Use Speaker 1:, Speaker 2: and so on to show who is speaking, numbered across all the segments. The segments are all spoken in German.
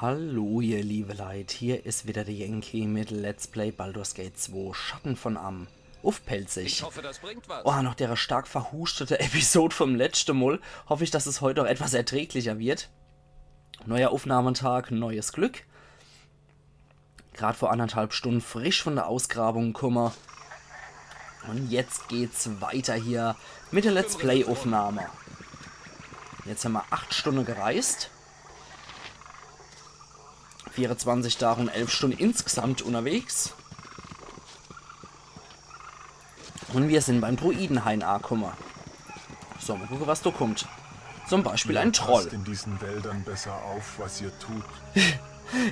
Speaker 1: Hallo ihr liebe Leute, hier ist wieder der Yankee mit Let's Play Baldur's Gate 2 Schatten von Am. Aufpelzig.
Speaker 2: Ich hoffe, das bringt was.
Speaker 1: Oh, nach der stark verhustete Episode vom letzten Mal hoffe ich, dass es heute auch etwas erträglicher wird. Neuer Aufnahmetag, neues Glück. Gerade vor 1,5 Stunden frisch von der Ausgrabung gekommen. Und jetzt geht's weiter hier mit der Let's Play Aufnahme. Jetzt haben wir 8 Stunden gereist. 24 Tage und 11 Stunden insgesamt unterwegs. Und wir sind beim Druidenhain angekommen. So, mal gucken, was da kommt. Zum Beispiel ein Troll.
Speaker 3: Passt in diesen Wäldern besser auf, was ihr tut.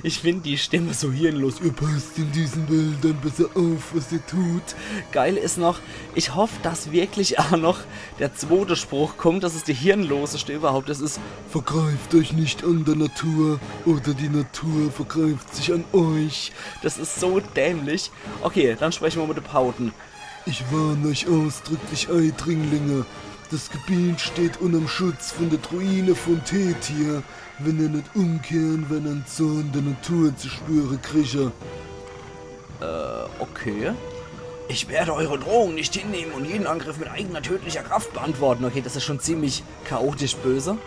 Speaker 1: Ich finde die Stimme so hirnlos. Ihr passt in diesen Wäldern besser auf, was ihr tut. Geil ist noch, ich hoffe, dass wirklich auch noch der zweite Spruch kommt. Das ist die hirnloseste überhaupt. Das ist: Vergreift euch nicht an der Natur oder die Natur vergreift sich an euch. Das ist so dämlich. Okay, dann sprechen wir mit den Pauten. Ich warne euch ausdrücklich, Eidringlinge. Das Gebiet steht unterm Schutz von der Druine von Tetir. Wenn ihr nicht umkehren, wenn ein Zorn der Natur zu spüren kriege. Okay. Ich werde eure Drohung nicht hinnehmen und jeden Angriff mit eigener tödlicher Kraft beantworten. Okay, das ist schon ziemlich chaotisch böse.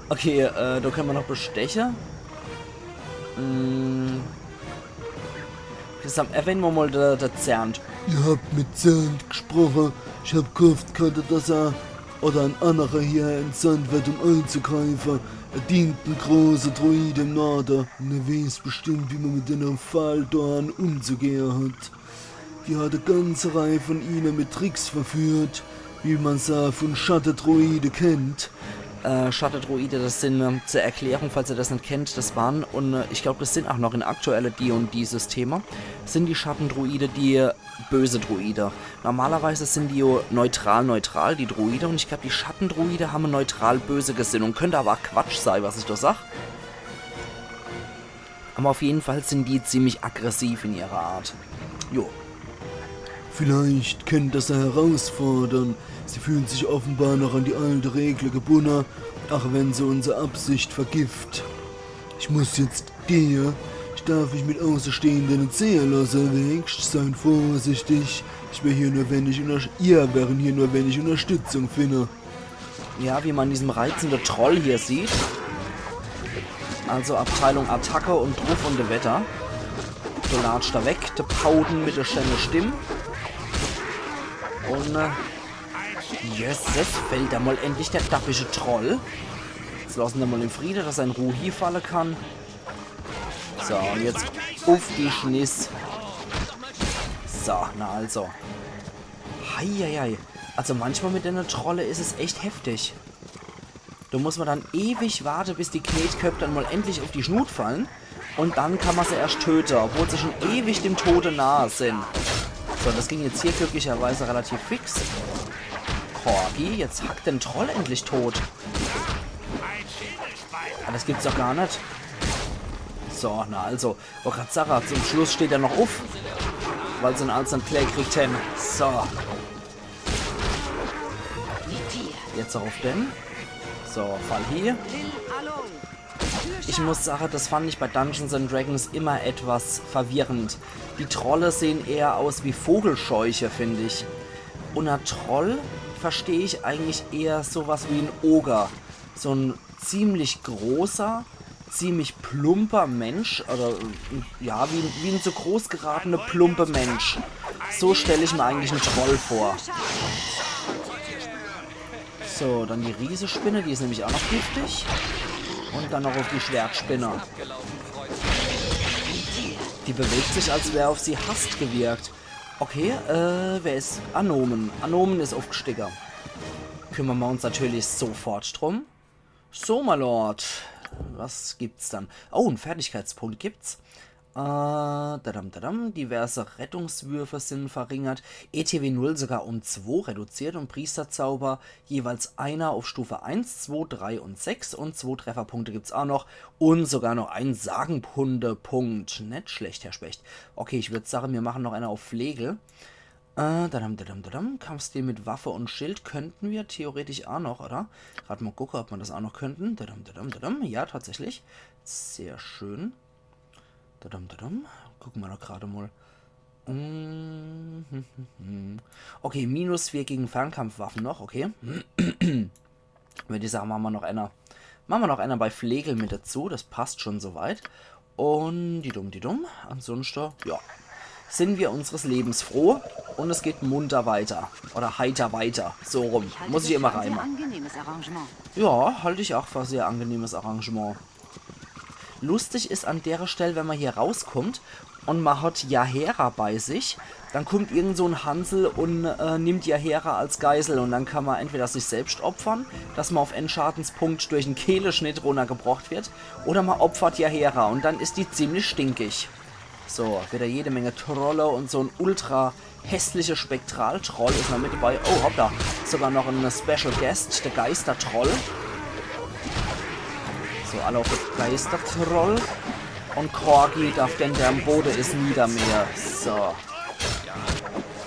Speaker 1: Okay, da können wir noch bestechen. Das erwähnen wir mal der Zernt. Ihr habt mit Zernt gesprochen. Ich hab gehofft, könnte dass er oder ein anderer hier entsandt wird, um einzugreifen. Er dient ein großer Druide im Norden und er weiß bestimmt, wie man mit den Falldorn umzugehen hat. Die hat eine ganze Reihe von ihnen mit Tricks verführt, wie man sie von Schattendruide kennt. Schattendruide, das sind zur Erklärung, falls ihr das nicht kennt, das waren, und ich glaube, das sind auch noch in aktuelle D&D-Systeme, sind die Schattendruide die böse Druide. Normalerweise sind die neutral, die Druide, und ich glaube, die Schattendruide haben eine neutral-böse Gesinnung. Könnte aber auch Quatsch sein, was ich da sag. Aber auf jeden Fall sind die ziemlich aggressiv in ihrer Art. Jo. Vielleicht können das herausfordern. Sie fühlen sich offenbar noch an die alte Regel gebunden, auch wenn sie unsere Absicht vergift. Ich muss jetzt gehen. Ich darf mich mit Außenstehenden nicht sehen lassen, wenigstens seien vorsichtig. Ihr wären hier nur, wenn ich Unterstützung finde. Ja, wie man diesen reizenden Troll hier sieht. Also Abteilung Attacke und Druff und de Wetter. Du latscht da weg, de Pauden mit der schönen Stimme. Und Jesus, fällt da mal endlich der dappische Troll. Jetzt lassen wir mal in Frieden, dass er in Ruhe hier fallen kann. So, und jetzt auf die Schniss. So, na also. Heieiei. Also manchmal mit einer Trolle ist es echt heftig. Da muss man dann ewig warten, bis die Knetköpfe dann mal endlich auf die Schnut fallen. Und dann kann man sie erst töten, obwohl sie schon ewig dem Tode nahe sind. So, das ging jetzt hier glücklicherweise relativ fix. Corgi, jetzt hackt den Troll endlich tot. Ah, das gibt's doch gar nicht. So, na also. Okazara, zum Schluss steht er noch auf. Weil sie einen Instant Play kriegt haben. So. Jetzt auf den. So, Fall hier. Ich muss sagen, das fand ich bei Dungeons and Dragons immer etwas verwirrend. Die Trolle sehen eher aus wie Vogelscheuche, finde ich. Und ein Troll verstehe ich eigentlich eher sowas wie ein Oger. So ein ziemlich großer, ziemlich plumper Mensch. Oder ja, wie ein so groß geratene plumpe Mensch. So stelle ich mir eigentlich einen Troll vor. So, dann die Riesespinne, die ist nämlich auch noch giftig. Und dann noch auf die Schwertspinne. Die bewegt sich, als wäre auf sie Hast gewirkt. Okay, wer ist Anomen? Anomen ist aufgestiegen. Kümmern wir uns natürlich sofort drum. So, my Lord. Was gibt's dann? Oh, einen Fertigkeitspunkt gibt's. Diverse Rettungswürfe sind verringert. ETW 0 sogar um 2 reduziert und Priesterzauber jeweils einer auf Stufe 1, 2, 3 und 6 und 2 Trefferpunkte gibt's auch noch und sogar noch einen Sagenpundepunkt. Nicht schlecht, Herr Specht. Okay, ich würde sagen, wir machen noch eine auf Pflege. Kampfstil mit Waffe und Schild könnten wir theoretisch auch noch, oder? Gerade mal gucken, ob wir das auch noch könnten. Ja, tatsächlich.
Speaker 2: Sehr schön. Gucken wir doch gerade mal. Okay, -4 gegen Fernkampfwaffen noch, okay. Würde ich sagen, machen wir noch einer. Machen wir noch einer bei Flegel mit dazu, das passt schon soweit. Und die dumm. Ansonsten, ja, sind wir unseres Lebens froh und es geht munter weiter. Oder heiter weiter, so rum. Muss ich immer reimen. Ja, halte ich auch für ein sehr angenehmes Arrangement. Lustig ist an der Stelle, wenn man hier rauskommt und man hat Jaehaera bei sich, dann kommt irgend so ein Hansel und nimmt Jaehaera als Geisel und dann kann man entweder sich selbst opfern, dass man auf Endschadenspunkt durch einen Kehleschnitt runtergebracht wird, oder man opfert Jaehaera und dann ist die ziemlich stinkig. So, wieder jede Menge Trolle und so ein ultra hässlicher Spektraltroll ist noch mit dabei. Oh, hoppla, sogar noch ein Special Guest, der Geistertroll. So, alle auf den Geistertroll. Und Corgi darf denn der am Boden ist nieder mehr. So.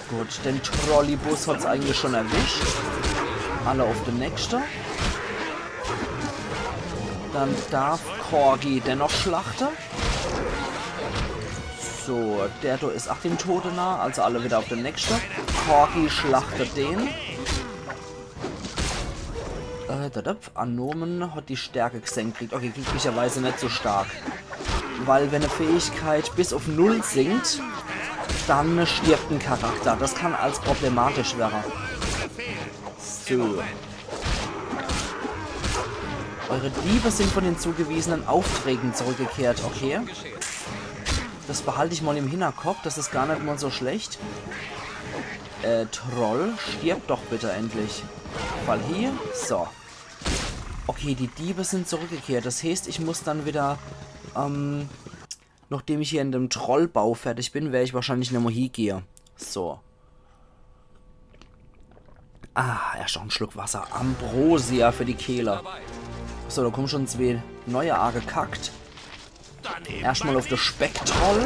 Speaker 2: Gut, den Trollibus hat es eigentlich schon erwischt. Alle auf den nächsten. Dann darf Corgi dennoch schlachten. So, der da ist auch dem Tode nah, also alle wieder auf den nächsten. Corgi schlachtet den. Anomen hat die Stärke gesenkt kriegt. Okay, glücklicherweise nicht so stark. Weil wenn eine Fähigkeit bis auf 0 sinkt, dann stirbt ein Charakter. Das kann als problematisch werden. So. Eure Diebe sind von den zugewiesenen Aufträgen zurückgekehrt. Okay. Das behalte ich mal im Hinterkopf. Das ist gar nicht mal so schlecht. Troll, stirb doch bitte endlich. Fall hier. So. Okay, die Diebe sind zurückgekehrt. Das heißt, ich muss dann wieder, nachdem ich hier in dem Trollbau fertig bin, werde ich wahrscheinlich nicht mehr hier gehen. So. Ah, erst noch ein Schluck Wasser. Ambrosia für die Kehle. So, da kommen schon 2 neue A gekackt. Erstmal auf das Specktroll.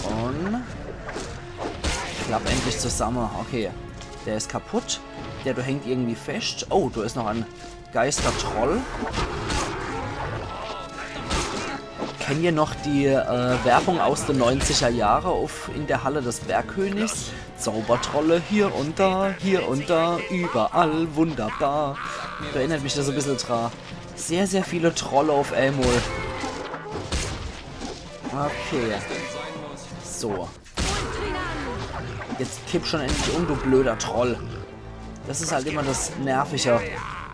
Speaker 2: Und klappt endlich zusammen. Okay. Der ist kaputt. Der da hängt irgendwie fest. Oh, da ist noch ein Geistertroll. Kennt ihr noch die Werbung aus den 90er Jahren in der Halle des Bergkönigs? Zaubertrolle hier und da, überall wunderbar. Da erinnert mich das ein bisschen dran. Sehr, sehr viele Trolle auf einmal. Okay. So. Jetzt kipp schon endlich um, du blöder Troll. Das ist halt immer das Nervige.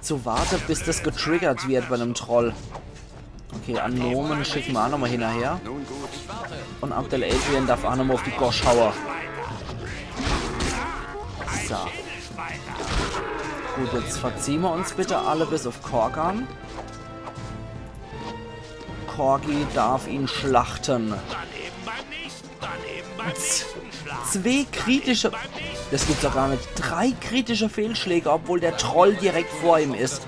Speaker 2: Zu warten, bis das getriggert wird bei einem Troll. Okay, Anomen schicken wir auch nochmal hinterher. Und Abdel Adrian darf auch nochmal auf die Gosch hauen. So. Gut, jetzt verziehen wir uns bitte alle bis auf Korgan. Corgi darf ihn schlachten. 2 kritische... Das gibt's doch gar nicht. 3 kritische Fehlschläge, obwohl der Troll direkt vor ihm ist.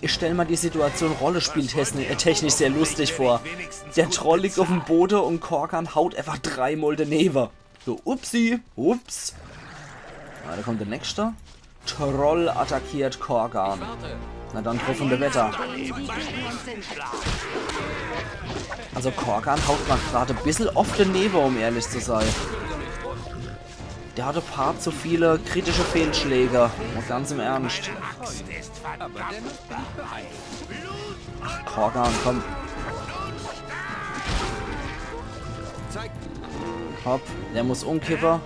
Speaker 2: Ich stelle mal die Situation rollenspieltechnisch sehr lustig vor. Der Troll liegt auf dem Boden und Korgan haut einfach 3-mal daneben. So, upsi, ups. Ah, da kommt der nächste. Troll attackiert Korgan. Na dann truffende Wetter. Also Korgan haut mal gerade ein bisschen auf den Neve, um ehrlich zu sein. Der hatte ein paar zu viele kritische Fehlschläge. Und ganz im Ernst. Ach, Korgan, komm. Hopp, der muss umkippen.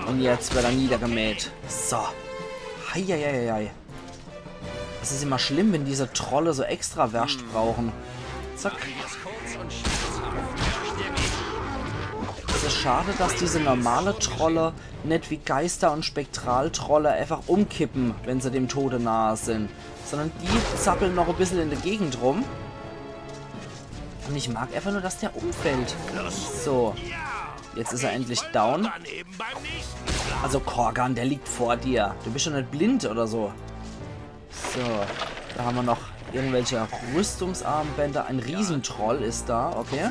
Speaker 2: Und jetzt wird er niedergemäht. So. Heieieiei. Das ist immer schlimm, wenn diese Trolle so extra Wärst brauchen. Zack. Es ist schade, dass diese normale Trolle nicht wie Geister- und Spektraltrolle einfach umkippen, wenn sie dem Tode nahe sind. Sondern die zappeln noch ein bisschen in der Gegend rum. Und ich mag einfach nur, dass der umfällt. So. Jetzt ist er endlich down. Also Korgan, der liegt vor dir. Du bist schon nicht blind oder so. So. Da haben wir noch irgendwelche Rüstungsarmbänder. Ein Riesentroll ist da, okay.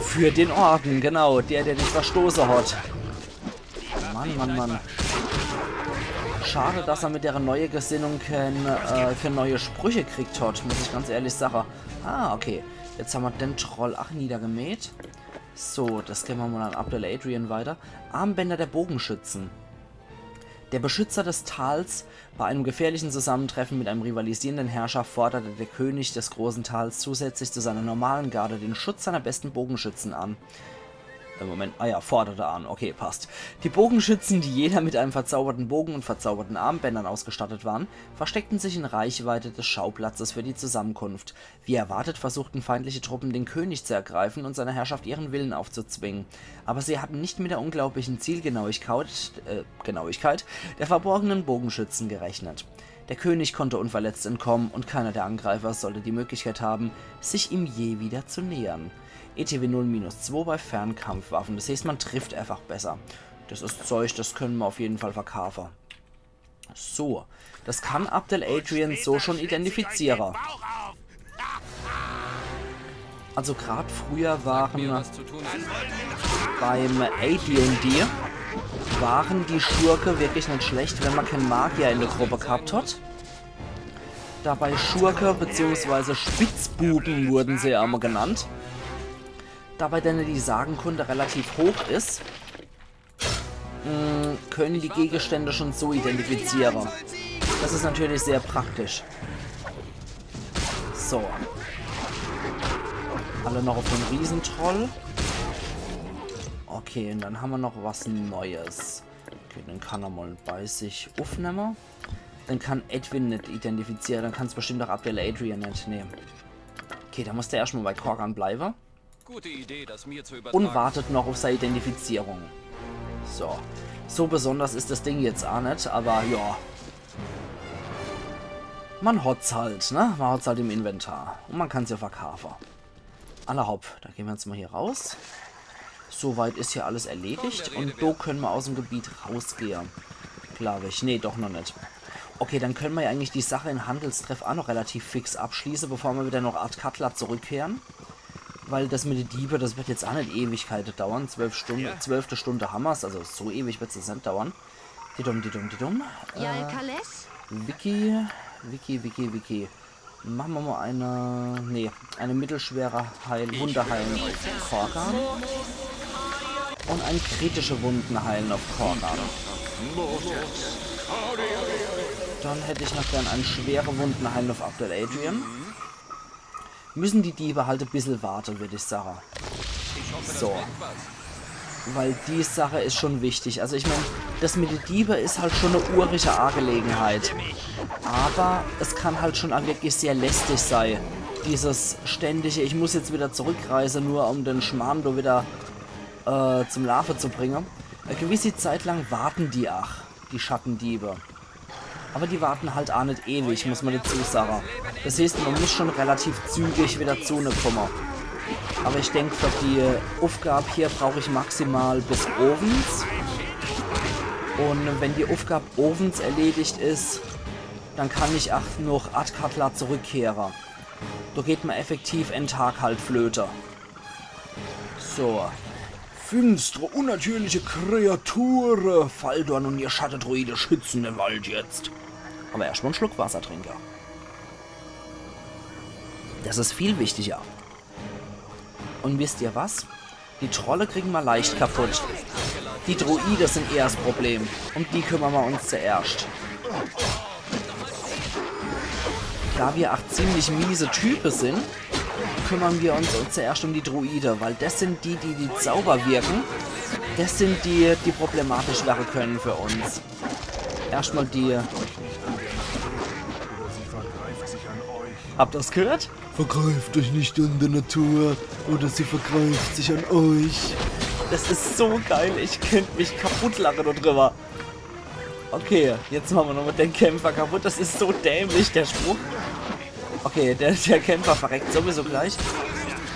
Speaker 2: Für den Orden, genau. Der dich verstoßen hat. Mann, Mann, Mann. schade, dass er mit der neuen Gesinnung keine neue Sprüche kriegt hat, muss ich ganz ehrlich sagen. Ah, okay. Jetzt haben wir den Troll niedergemäht. So, das gehen wir mal an Abdel Adrian weiter. Armbänder der Bogenschützen. Der Beschützer des Tals. Bei einem gefährlichen Zusammentreffen mit einem rivalisierenden Herrscher forderte der König des großen Tals zusätzlich zu seiner normalen Garde den Schutz seiner besten Bogenschützen an. Moment, forderte an, okay, passt. Die Bogenschützen, die jeder mit einem verzauberten Bogen und verzauberten Armbändern ausgestattet waren, versteckten sich in Reichweite des Schauplatzes für die Zusammenkunft. Wie erwartet versuchten feindliche Truppen, den König zu ergreifen und seiner Herrschaft ihren Willen aufzuzwingen. Aber sie hatten nicht mit der unglaublichen Zielgenauigkeit der verborgenen Bogenschützen gerechnet. Der König konnte unverletzt entkommen und keiner der Angreifer sollte die Möglichkeit haben, sich ihm je wieder zu nähern. ETW 0-2 bei Fernkampfwaffen. Das heißt, man trifft einfach besser. Das ist Zeug, das können wir auf jeden Fall verkaufen. So, das kann Abdel Adrian so schon identifizieren. Also gerade früher waren beim AD&D waren die Schurke wirklich nicht schlecht, wenn man keinen Magier in der Gruppe gehabt hat. Dabei Schurke bzw. Spitzbuben wurden sie ja immer genannt. Dabei denn die Sagenkunde relativ hoch ist, können die Gegenstände schon so identifizieren. Das ist natürlich sehr praktisch. So. Alle noch auf den Riesentroll. Okay, und dann haben wir noch was Neues. Okay, dann kann er mal bei sich aufnehmen. Dann kann Edwin nicht identifizieren. Dann kann es bestimmt auch Abdel Adrian nicht nehmen. Okay, da muss der erstmal bei Korgan bleiben.
Speaker 4: Gute Idee, das mir zu übertragen.
Speaker 2: Und wartet noch auf seine Identifizierung. So. So besonders ist das Ding jetzt auch nicht, aber ja. Man hat's halt, ne? Man hat's halt im Inventar. Und man kann es ja verkaufen. Allerhopp, da gehen wir jetzt mal hier raus. Soweit ist hier alles erledigt. Und so können wir aus dem Gebiet rausgehen. Glaube ich. Nee, doch noch nicht. Okay, dann können wir ja eigentlich die Sache in Handelstreff auch noch relativ fix abschließen, bevor wir wieder nach Art Cutler zurückkehren. Weil das mit den Diebe, das wird jetzt auch nicht Ewigkeiten dauern. 12 Stunden, 12. Stunde haben wir's, also so ewig wird es nicht dauern. Die dumm. Wiki. Machen wir mal eine mittelschwere Wunderheilen auf Korgan. Und ein kritische Wundenheilen auf Korgan. Dann hätte ich noch gern einen schwere Wundenheilen auf Abdel Adrian. Müssen die Diebe halt ein bisschen warten, würde ich sagen. So. Weil die Sache ist schon wichtig. Also ich meine, das mit den Diebe ist halt schon eine urige Angelegenheit. Aber es kann halt schon auch wirklich sehr lästig sein. Dieses ständige, ich muss jetzt wieder zurückreisen, nur um den Schmarrn wieder zum Larve zu bringen. Eine gewisse Zeit lang warten die die Schattendiebe. Aber die warten halt auch nicht ewig, muss man dazu sagen. Das heißt, man muss schon relativ zügig wieder zu ihnen kommen. Aber ich denke, für die Aufgabe hier brauche ich maximal bis Ovens. Und wenn die Aufgabe Ovens erledigt ist, dann kann ich auch noch Ad Cutler zurückkehren. Da geht man effektiv einen Tag halt flöte. So. Finstere, unnatürliche Kreaturen. Faldorn und ihr Schattendruide schützen den Wald jetzt. Aber erstmal einen Schluck Wasser trinken. Das ist viel wichtiger. Und wisst ihr was? Die Trolle kriegen wir leicht kaputt. Die Druide sind eher das Problem. Um die kümmern wir uns zuerst. Da wir auch ziemlich miese Typen sind, kümmern wir uns zuerst um die Druide, weil das sind die Zauber wirken. Das sind die problematisch werden können für uns. Erstmal die... Habt ihr das gehört?
Speaker 1: Vergreift euch nicht an der Natur oder sie vergreift sich an euch.
Speaker 2: Das ist so geil, ich könnte mich kaputt lachen darüber. Okay, jetzt machen wir noch mit den Kämpfer kaputt. Das ist so dämlich, der Spruch. Okay, der Kämpfer verreckt sowieso gleich.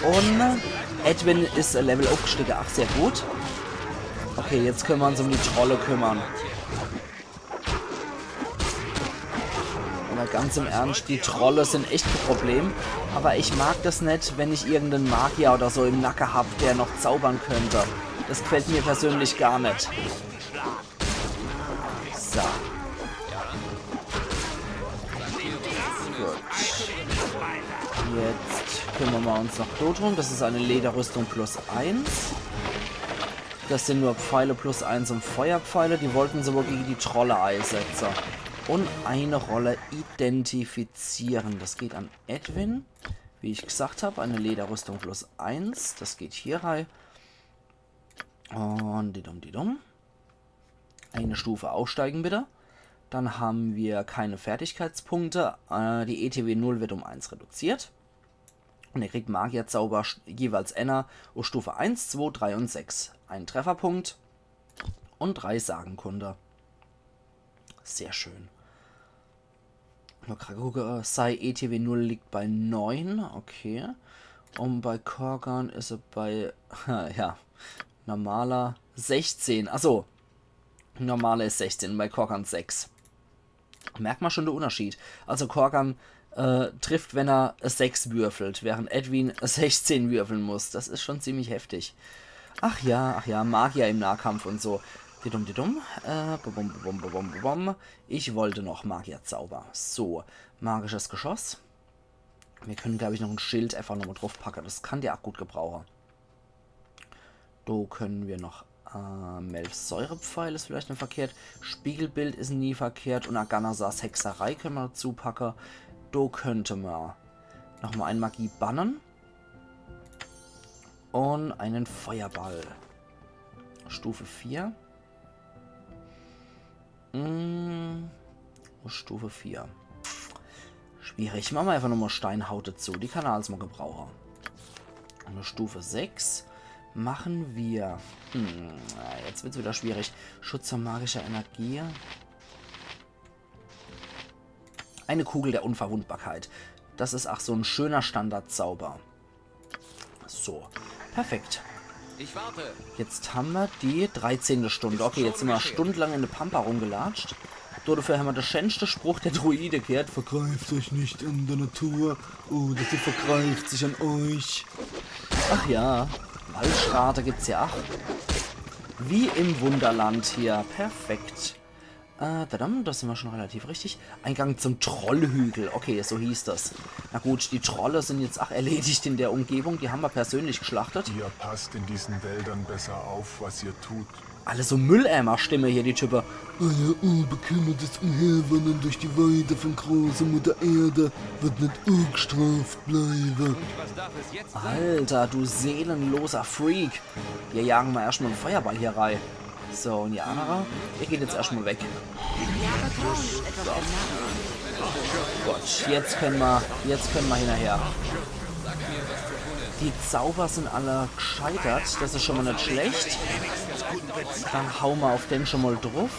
Speaker 2: Und Edwin ist Level aufgestiegen. Ach, sehr gut. Okay, jetzt können wir uns um die Trolle kümmern. Aber ganz im Ernst, die Trolle sind echt ein Problem. Aber ich mag das nicht, wenn ich irgendeinen Magier oder so im Nacken habe, der noch zaubern könnte. Das gefällt mir persönlich gar nicht. So. Jetzt kümmern wir uns noch drum. Das ist eine Lederrüstung plus 1. Das sind nur Pfeile plus 1 und Feuerpfeile. Die wollten sie wohl gegen die Trolle einsetzen. Und eine Rolle identifizieren. Das geht an Edwin. Wie ich gesagt habe, eine Lederrüstung plus 1. Das geht hier rein. Und die eine Stufe aufsteigen bitte. Dann haben wir keine Fertigkeitspunkte. Die ETW 0 wird um 1 reduziert. Und ihr kriegt Magierzauber jeweils einer auf Stufe 1, 2, 3 und 6. Ein Trefferpunkt und 3 Sagenkunde. Sehr schön. Mal gerade gucken, sei ETW 0 liegt bei 9. Okay. Und bei Korgan ist er bei, ja, normaler 16. Achso. Normaler ist 16, bei Korgan 6. Merkt man schon den Unterschied. Also Korgan trifft, wenn er 6 würfelt, während Edwin 16 würfeln muss. Das ist schon ziemlich heftig. Ach ja, Magier im Nahkampf und so. Ich wollte noch Magierzauber. So, magisches Geschoss. Wir können, glaube ich, noch ein Schild einfach nochmal drauf packen. Das kann der auch gut gebrauchen. Da können wir noch Melfsäurepfeil ist vielleicht nicht verkehrt. Spiegelbild ist nie verkehrt. Und Aganasas Hexerei können wir dazu packen. Da könnte man nochmal einen Magie bannen. Und einen Feuerball. Stufe 4. Stufe 4. Schwierig. Machen wir einfach nochmal Steinhaut dazu. Die kann er als mal gebrauchen. Eine Stufe 6. Machen wir... jetzt wird es wieder schwierig. Schutz zur magischer Energie. Eine Kugel der Unverwundbarkeit. Das ist auch so ein schöner Standardzauber. So, perfekt.
Speaker 4: Ich warte.
Speaker 2: Jetzt haben wir die 13. Stunde. Okay, jetzt sind wir stundenlang in der Pampa rumgelatscht. Dafür haben wir den schönsten Spruch der Druide gehört.
Speaker 1: Vergreift euch nicht an der Natur oder sie vergreift sich an euch.
Speaker 2: Ach ja, Waldschrate gibt's ja auch. Wie im Wunderland hier. Perfekt. Das sind wir schon relativ richtig. Eingang zum Trollhügel. Okay, so hieß das. Na gut, die Trolle sind jetzt auch erledigt in der Umgebung. Die haben wir persönlich geschlachtet.
Speaker 3: Ihr passt in diesen Wäldern besser auf, was ihr tut.
Speaker 2: Alle so Mülleimer-Stimme hier, die Typen.
Speaker 1: Euer unbekümmertes Umherwandern durch die Weide von großer Mutter Erde wird nicht ungestraft bleiben.
Speaker 4: Was darf es jetzt sein?
Speaker 2: Alter, du seelenloser Freak. Wir jagen mal erstmal einen Feuerball hier rein. So, und die andere, ihr geht jetzt erstmal weg. Gott, jetzt können wir hinterher. Die Zauber sind alle gescheitert, das ist schon mal nicht schlecht. Dann hauen wir auf den schon mal drauf.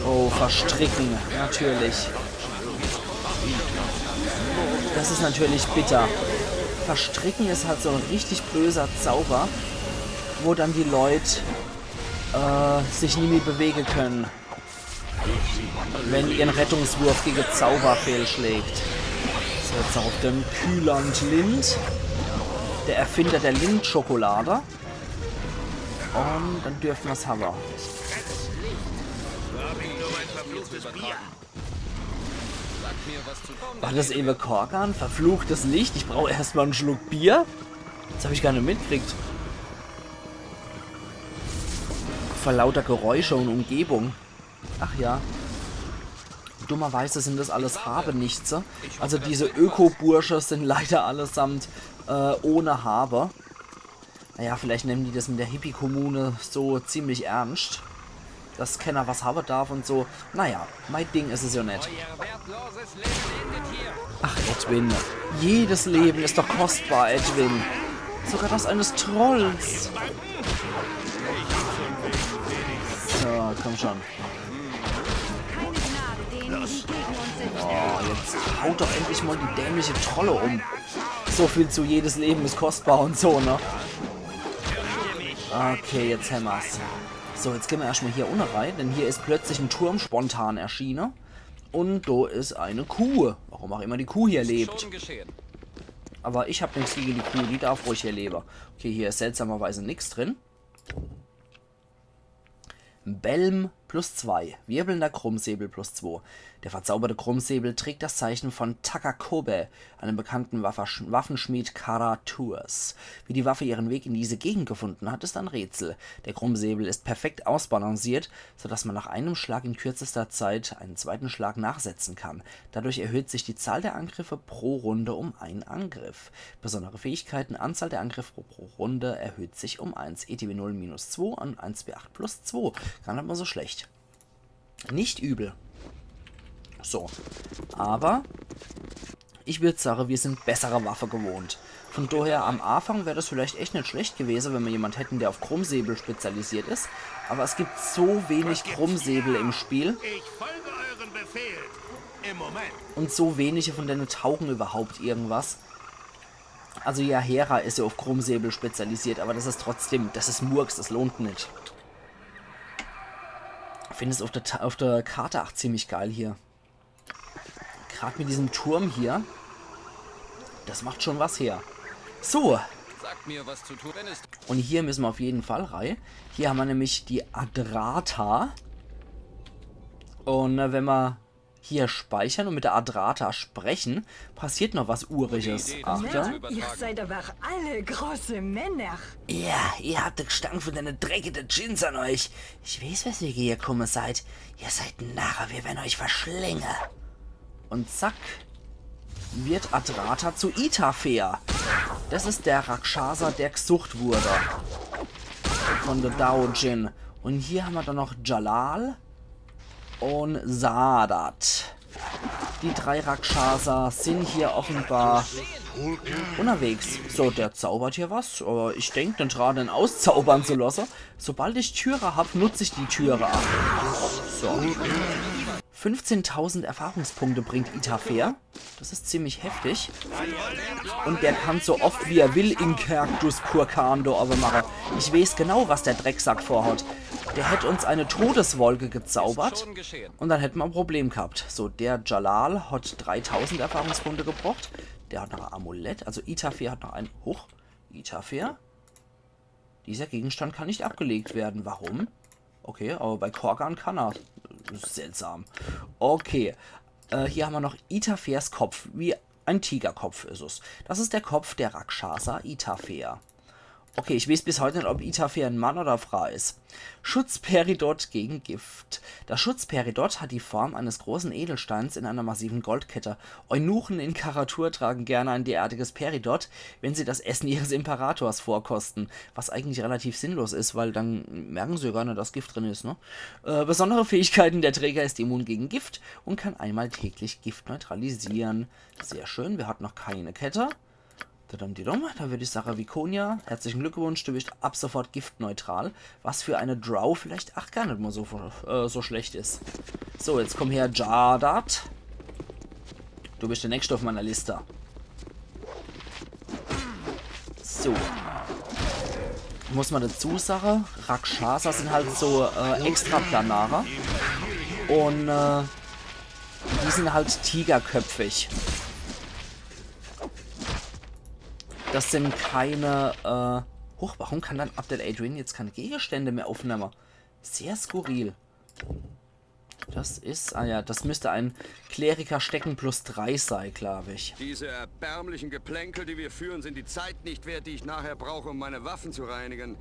Speaker 2: Oh, verstricken, natürlich. Das ist natürlich bitter. Verstricken ist halt so ein richtig böser Zauber, wo dann die Leute sich nie mehr bewegen können, wenn ihren Rettungswurf gegen Zauber fehlschlägt. So, jetzt auf dem Kühland Lind, der Erfinder der Lindschokolade. Und dann dürfen wir es haben. War das eben Korgan? Verfluchtes Licht? Ich brauche erstmal einen Schluck Bier? Das habe ich gar nicht mitgekriegt. Vor lauter Geräusche und Umgebung. Ach ja. Dummerweise sind das alles Habenichtse. Also diese Öko-Bursche sind leider allesamt ohne Habe. Naja, vielleicht nehmen die das in der Hippie-Kommune so ziemlich ernst. Dass keiner was haben darf und so. Naja, mein Ding ist es ja nicht. Ach, Edwin. Jedes Leben ist doch kostbar, Edwin. Sogar das eines Trolls. So, komm schon. Oh, jetzt haut doch endlich mal die dämliche Trolle um. So viel zu jedes Leben ist kostbar und so, ne? Okay, jetzt hämmer's. So, jetzt gehen wir erstmal hier unten rein, denn hier ist plötzlich ein Turm spontan erschienen. Und da ist eine Kuh. Warum auch immer die Kuh hier lebt. Aber ich habe nichts gegen die Kuh, die darf ruhig hier leben. Okay, hier ist seltsamerweise nichts drin. Belm +2. Wirbelnder Krummsäbel +2. Der verzauberte Krummsäbel trägt das Zeichen von Takakobe, einem bekannten Waffenschmied Karaturs. Wie die Waffe ihren Weg in diese Gegend gefunden hat, ist ein Rätsel. Der Krummsäbel ist perfekt ausbalanciert, sodass man nach einem Schlag in kürzester Zeit einen zweiten Schlag nachsetzen kann. Dadurch erhöht sich die Zahl der Angriffe pro Runde um einen Angriff. Besondere Fähigkeiten: Anzahl der Angriffe pro Runde erhöht sich um 1. ETB 0 -2 und 1W8 +2. Gar nicht mal so schlecht. Nicht übel. So. Aber ich würde sagen, wir sind bessere Waffe gewohnt. Von daher am Anfang wäre das vielleicht echt nicht schlecht gewesen, wenn wir jemanden hätten, der auf Krummsäbel spezialisiert ist. Aber es gibt so wenig Krummsäbel im Spiel.
Speaker 4: Ich folge euren Befehl. Im Moment.
Speaker 2: Und so wenige von denen taugen überhaupt irgendwas. Also ja, Hera ist ja auf Krummsäbel spezialisiert, aber das ist trotzdem, das ist Murks, das lohnt nicht. Ich finde es auf der Karte auch ziemlich geil hier. Gerade mit diesem Turm hier. Das macht schon was her. So.
Speaker 4: Sagt mir, was zu tun ist.
Speaker 2: Und hier müssen wir auf jeden Fall rein. Hier haben wir nämlich die Adrata. Und wenn wir hier speichern und mit der Adrata sprechen, passiert noch was Uriges. Achtung.
Speaker 5: Ihr seid aber alle große Männer.
Speaker 2: Ja, ihr habt den Gestank von deinen dreckigen Gins an euch. Ich weiß, weswegen ihr gekommen seid. Ihr seid Narre, wir werden euch verschlingen. Und zack, wird Adrata zu Itafer. Das ist der Rakshasa, der gesucht wurde. Von der Daojin. Und hier haben wir dann noch Jalal und Sadat. Die 3 Rakshasa sind hier offenbar unterwegs. So, der zaubert hier was. Aber ich denke, den Draden auszaubern zu lassen. Sobald ich Türe habe, nutze ich die Türe ab. So. 15.000 Erfahrungspunkte bringt Itafer. Das ist ziemlich heftig. Und der kann so oft wie er will in Kerktus Purkan da aber machen. Ich weiß genau, was der Drecksack vorhat. Der hätte uns eine Todeswolke gezaubert und dann hätten wir ein Problem gehabt. So, der Jalal hat 3000 Erfahrungspunkte gebraucht. Der hat noch ein Amulett. Also Itafer hat noch ein... Huch, Itafer. Dieser Gegenstand kann nicht abgelegt werden. Warum? Okay, aber bei Korgan kann er. Seltsam. Okay, hier haben wir noch Itafers Kopf. Wie ein Tigerkopf ist es. Das ist der Kopf der Rakshasa Itafer. Okay, ich weiß bis heute nicht, ob Itafer ein Mann oder Frau ist. Schutzperidot gegen Gift. Das Schutzperidot hat die Form eines großen Edelsteins in einer massiven Goldkette. Eunuchen in Karatur tragen gerne ein derartiges Peridot, wenn sie das Essen ihres Imperators vorkosten. Was eigentlich relativ sinnlos ist, weil dann merken sie ja gar nicht, dass Gift drin ist, ne? Besondere Fähigkeiten: Der Träger ist immun gegen Gift und kann einmal täglich Gift neutralisieren. Sehr schön, wir hatten noch keine Kette. Da würde ich sagen, Vikonia, herzlichen Glückwunsch, du bist ab sofort giftneutral, was für eine Drow vielleicht auch gar nicht mal so schlecht ist. So, jetzt komm her, Jadat. Du bist der Nächste auf meiner Liste. So. Muss man dazu sagen, Rakshasa sind halt so extraplanare. Und die sind halt tigerköpfig. Das sind keine, warum kann dann Abdel Adrian jetzt keine Gegenstände mehr aufnehmen? Sehr skurril. Das ist, das müsste ein Kleriker-Stecken +3 sein, glaube ich.
Speaker 6: Diese erbärmlichen Geplänkel, die wir führen, sind die Zeit nicht wert, die ich nachher brauche, um meine Waffen zu reinigen.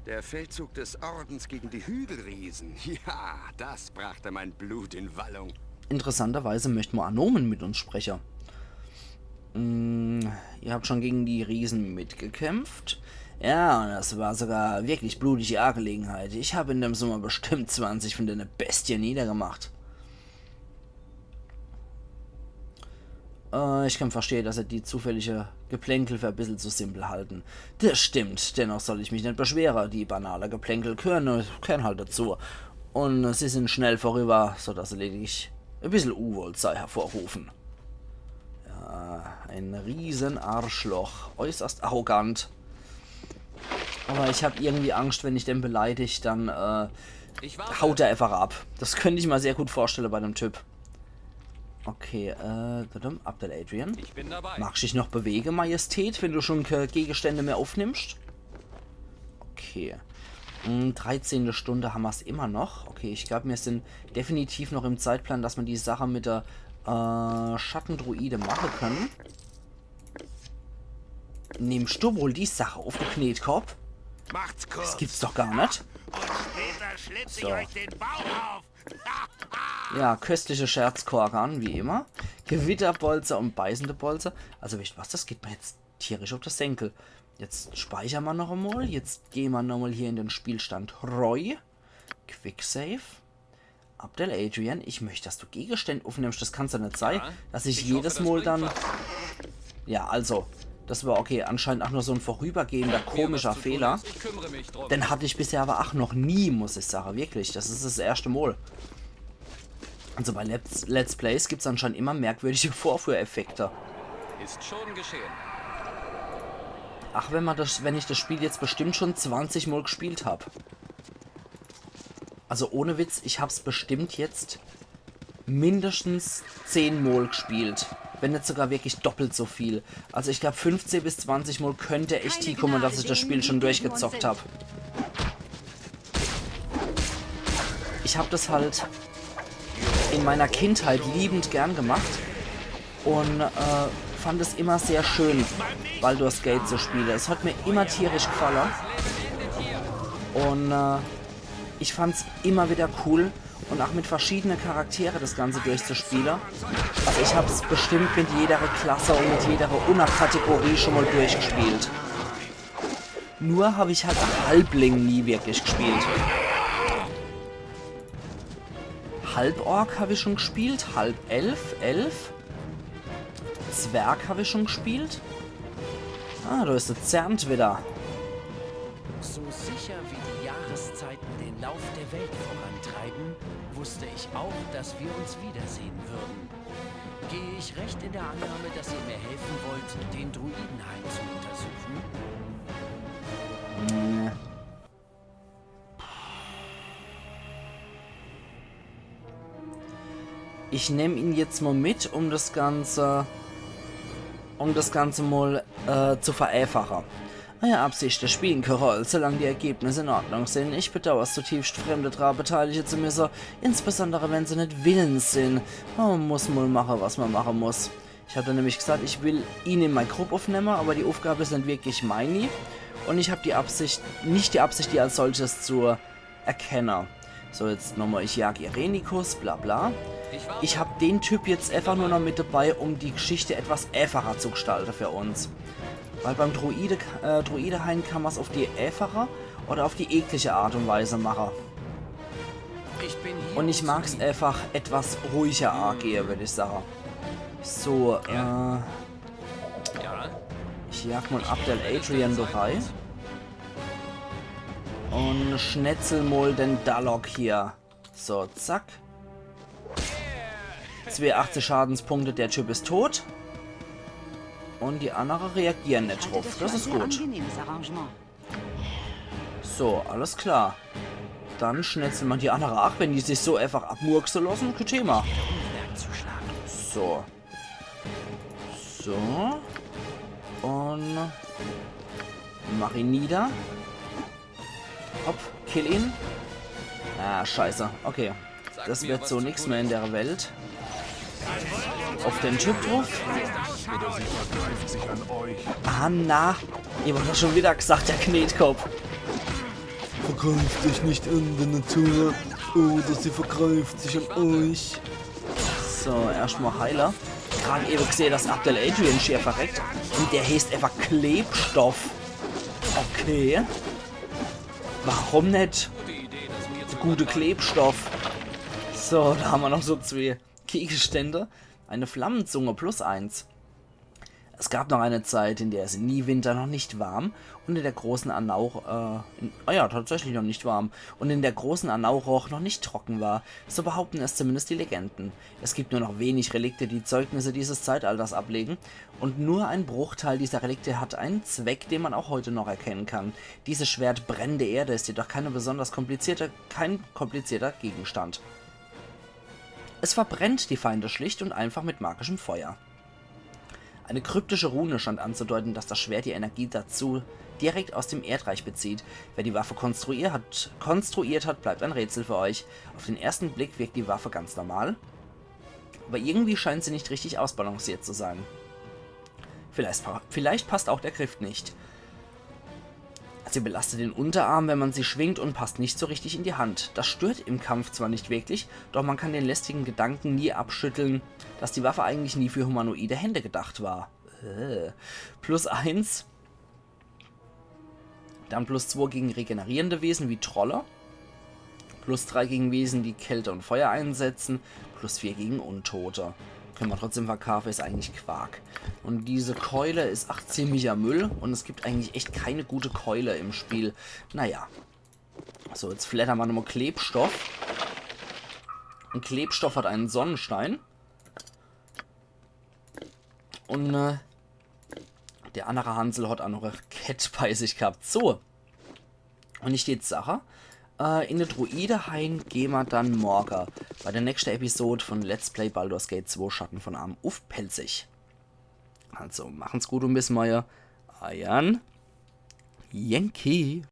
Speaker 6: Der Feldzug des Ordens gegen die Hügelriesen. Ja, das brachte mein Blut in Wallung.
Speaker 2: Interessanterweise möchten wir Anomen mit uns sprechen. Ihr habt schon gegen die Riesen mitgekämpft. Ja, und das war sogar wirklich blutige Angelegenheit. Ich habe in dem Sommer bestimmt 20 von den Bestien niedergemacht. Ich kann verstehen, dass er die zufällige Geplänkel für ein bisschen zu simpel halten. Das stimmt, dennoch soll ich mich nicht beschweren. Die banale Geplänkel gehören halt dazu. Und sie sind schnell vorüber, sodass sie lediglich ein bisschen Unwohlsein hervorrufen. Ein riesen Arschloch. Äußerst arrogant. Aber ich habe irgendwie Angst, wenn ich den beleidige, dann haut er einfach ab. Das könnte ich mir sehr gut vorstellen bei dem Typ. Okay, Abdel Adrian.
Speaker 4: Ich bin dabei.
Speaker 2: Magst du dich noch bewegen, Majestät, wenn du schon Gegenstände mehr aufnimmst? Okay. 13. Stunde haben wir es immer noch. Okay, ich glaube, wir sind definitiv noch im Zeitplan, dass wir die Sache mit der Schattendruide machen können. Nimmst du wohl die Sache auf den Knetkorb?
Speaker 4: Macht's kurz.
Speaker 2: Das gibt's doch gar nicht.
Speaker 4: Und später schlitze ich
Speaker 2: So.
Speaker 4: euch den Bauch auf.
Speaker 2: Ja, köstliche Scherzkorgan, wie immer. Gewitterbolzer und beißende Bolzer. Also, wisst was, das geht mir jetzt tierisch auf das Senkel. Jetzt speichern wir noch einmal. Jetzt gehen wir nochmal hier in den Spielstand Roy. Quicksave. Abdel Adrian, ich möchte, dass du Gegenstände aufnimmst. Das kann es ja nicht sein, dass ich jedes Mal dann... Ja, also, das war okay. Anscheinend auch nur so ein vorübergehender, komischer Fehler.
Speaker 4: Ich kümmere mich drum.
Speaker 2: Den hatte ich bisher aber auch noch nie, muss ich sagen. Wirklich, das ist das erste Mal. Also bei Let's Plays gibt es anscheinend immer merkwürdige Vorführeffekte.
Speaker 4: Ist schon geschehen.
Speaker 2: Ach, wenn ich das Spiel jetzt bestimmt schon 20 Mal gespielt habe. Also ohne Witz, ich habe es bestimmt jetzt mindestens 10 Mal gespielt. Wenn nicht sogar wirklich doppelt so viel. Also ich glaube 15 bis 20 Mal könnte echt hier kommen, dass ich das Spiel schon durchgezockt habe. Ich habe das halt in meiner Kindheit liebend gern gemacht. Und fand es immer sehr schön, Baldur's Gate zu spielen. Es hat mir immer tierisch gefallen. Und ich fand es immer wieder cool und auch mit verschiedenen Charakteren das Ganze durchzuspielen. Also ich habe es bestimmt mit jeder Klasse und mit jeder Unterkategorie schon mal durchgespielt. Nur habe ich halt auch Halbling nie wirklich gespielt. Halborg habe ich schon gespielt, Halbelf, Zwerg habe ich schon gespielt. Ah, da ist der Zernt wieder.
Speaker 7: So sicher wie die Jahreszeiten den Lauf der Welt vorantreiben, wusste ich auch, dass wir uns wiedersehen würden. Gehe ich recht in der Annahme, dass ihr mir helfen wollt, den Druidenhain zu untersuchen?
Speaker 2: Ich nehme ihn jetzt mal mit, um das Ganze mal zu vereinfachen. Meine Absicht, das Spielen Karol, solange die Ergebnisse in Ordnung sind. Ich bedauere es zutiefst, Fremde daran beteiligt zu müssen, insbesondere wenn sie nicht willens sind. Man muss mal machen, was man machen muss. Ich hatte nämlich gesagt, ich will ihn in meine Gruppe aufnehmen, aber die Aufgabe ist nicht wirklich meine. Und ich habe nicht die Absicht, die als solches zu erkennen. So, jetzt nochmal, ich jage Irenikus, bla bla. Ich habe den Typ jetzt einfach nur noch mit dabei, um die Geschichte etwas einfacher zu gestalten für uns. Weil beim Druidehain kann man es auf die einfache oder auf die eklige Art und Weise machen. Und ich mag es einfach etwas ruhiger angehen, würde ich sagen. So, ich jag mal Abdel Adrian dabei. Und schnetzel mal den Dalok hier. So, zack. 82 Schadenspunkte, der Typ ist tot. Und die anderen reagieren nicht drauf. Das ist gut. So, alles klar. Dann schnetzeln wir die anderen ab, wenn die sich so einfach abmurksen lassen. Kein Thema. So. So. Und mach ihn nieder. Hopp, kill ihn. Ah, scheiße. Okay. Das wird so nichts mehr in der Welt. Auf den Typ drauf.
Speaker 3: Oder sie vergreift sich an euch.
Speaker 2: Ah, na. Ihr habt doch schon wieder gesagt, der Knetkopf.
Speaker 1: Vergreift euch nicht an der Natur oder sie vergreift sich an euch.
Speaker 2: So, erstmal Heiler. Gerade eben gesehen, dass Abdel Adrian schier verreckt. Und der heißt einfach Klebstoff. Okay. Warum nicht? Gute Klebstoff. So, da haben wir noch so 2 Gegenstände. Eine Flammenzunge +1. Es gab noch eine Zeit, in der es nie Winter noch nicht warm und in der großen Anauch, tatsächlich noch nicht warm und in der großen Anauroch noch nicht trocken war. So behaupten es zumindest die Legenden. Es gibt nur noch wenig Relikte, die Zeugnisse dieses Zeitalters ablegen und nur ein Bruchteil dieser Relikte hat einen Zweck, den man auch heute noch erkennen kann. Dieses Schwert brennende Erde ist jedoch kein komplizierter Gegenstand. Es verbrennt die Feinde schlicht und einfach mit magischem Feuer. Eine kryptische Rune scheint anzudeuten, dass das Schwert die Energie dazu direkt aus dem Erdreich bezieht. Wer die Waffe konstruiert hat, bleibt ein Rätsel für euch. Auf den ersten Blick wirkt die Waffe ganz normal, aber irgendwie scheint sie nicht richtig ausbalanciert zu sein. Vielleicht passt auch der Griff nicht. Sie belastet den Unterarm, wenn man sie schwingt, und passt nicht so richtig in die Hand. Das stört im Kampf zwar nicht wirklich, doch man kann den lästigen Gedanken nie abschütteln, dass die Waffe eigentlich nie für humanoide Hände gedacht war. +1. Dann +2 gegen regenerierende Wesen wie Troller. +3 gegen Wesen, die Kälte und Feuer einsetzen. +4 gegen Untote. Können wir trotzdem verkaufen, ist eigentlich Quark. Und diese Keule ist ziemlicher Müll und es gibt eigentlich echt keine gute Keule im Spiel. Naja. So, jetzt flattern wir nochmal Klebstoff. Und Klebstoff hat einen Sonnenstein. Und der andere Hansel hat auch noch eine Kette bei sich gehabt. So. Und ich steht Sache. In der Druidehain gehen wir dann morgen bei der nächsten Episode von Let's Play Baldur's Gate 2 Schatten von Arm aufpelzig. Also, machen's gut und bis morgen. Ayan. Yankee.